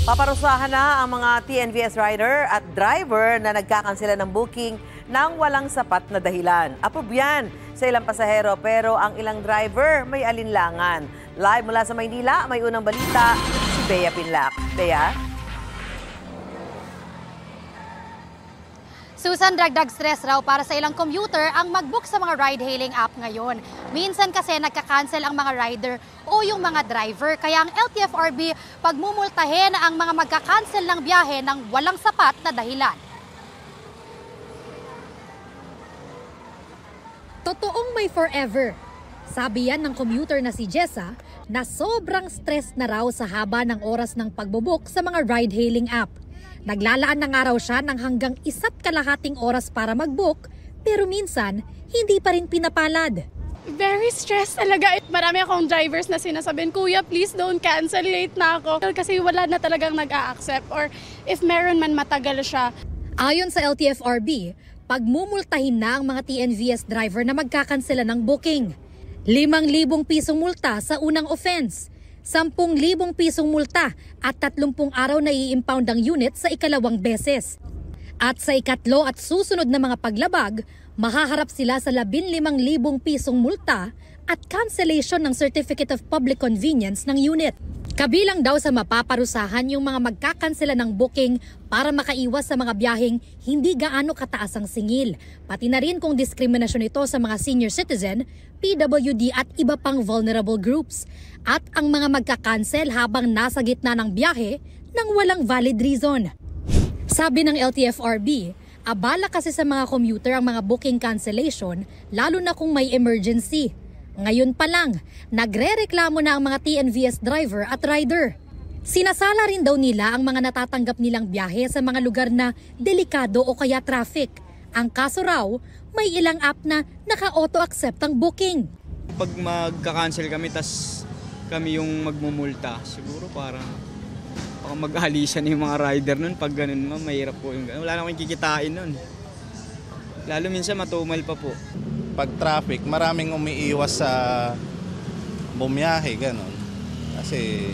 Paparusahan na ang mga TNVS rider at driver na nagkakansela ng booking nang walang sapat na dahilan. Approve yan sa ilang pasahero pero ang ilang driver may alinlangan. Live mula sa Maynila, may unang balita si Bea Pinlac. Bea? Susan, dagdag stress raw para sa ilang commuter ang mag-book sa mga ride-hailing app ngayon. Minsan kasi nagka-cancel ang mga rider o yung mga driver. Kaya ang LTFRB pagmumultahin ang mga magka-cancel ng biyahe ng walang sapat na dahilan. Totoong may forever. Sabi yan ng commuter na si Jessa na sobrang stress na raw sa haba ng oras ng pagbobook sa mga ride-hailing app. Naglalaan na nga raw siya ng hanggang 1.5 oras para mag-book, pero minsan, hindi pa rin pinapalad. Very stressed talaga. Marami akong drivers na sinasabihin, Kuya, please don't cancel, late na ako. Kasi wala na talagang nag-a-accept or if meron man matagal siya. Ayon sa LTFRB, pagmumultahin na ang mga TNVS driver na magkakansela ng booking. 5,000 pisong multa sa unang offense. 10,000 pisong multa at 30 araw na i-impound ang unit sa ikalawang beses. At sa ikatlo at susunod na mga paglabag, mahaharap sila sa 15,000 pisong multa at cancellation ng Certificate of Public Convenience ng unit. Kabilang daw sa mapaparusahan yung mga magkakansela ng booking para makaiwas sa mga biyaheng hindi gaano kataas ang singil. Pati na rin kung diskriminasyon ito sa mga senior citizen, PWD at iba pang vulnerable groups. At ang mga magkakansel habang nasa gitna ng biyahe nang walang valid reason. Sabi ng LTFRB, abala kasi sa mga commuter ang mga booking cancellation lalo na kung may emergency. Ngayon pa lang, nagrereklamo na ang mga TNVS driver at rider. Sinasala rin daw nila ang mga natatanggap nilang biyahe sa mga lugar na delikado o kaya traffic. Ang kaso raw, may ilang app na naka-auto-accept ang booking. Pag magka-cancel kami, tas kami yung magmumulta, siguro parang mag-alisan yung mga rider nun. Pag ganun, mahirap po yung ganun. Wala na akong kikitain nun. Lalo minsan matumal pa po. Pag traffic, maraming umiiwas sa bumiyahe, gano'n. Kasi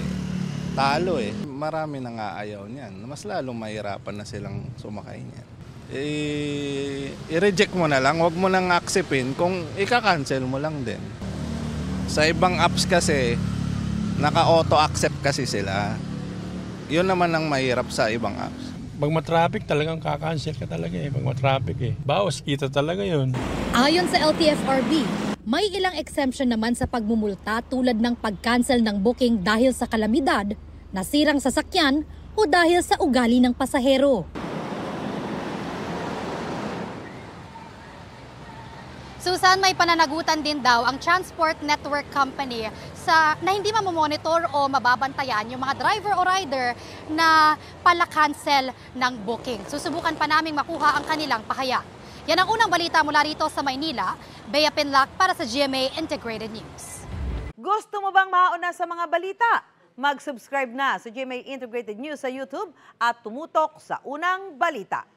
talo eh. Marami nang aayaw niyan. Mas lalong mahirapan na silang sumakay niyan. I-reject mo na lang, huwag mo nang acceptin kung ika-cancel mo lang din. Sa ibang apps kasi, naka-auto-accept kasi sila. Yun naman ang mahirap sa ibang apps. Pag matraffic talagang kakancel ka talaga eh. Pag matraffic eh. Bawas kita talaga yun. Ayon sa LTFRB, may ilang exemption naman sa pagmumulta tulad ng pag-cancel ng booking dahil sa kalamidad, nasirang sasakyan o dahil sa ugali ng pasahero. Susan, may pananagutan din daw ang Transport Network Company na hindi mamomonitor o mababantayan yung mga driver o rider na pala-cancel ng booking. Susubukan pa naming makuha ang kanilang pahayag. Yan ang unang balita mula rito sa Maynila. Bea Pinlac para sa GMA Integrated News. Gusto mo bang mauna sa mga balita? Mag-subscribe na sa GMA Integrated News sa YouTube at tumutok sa unang balita.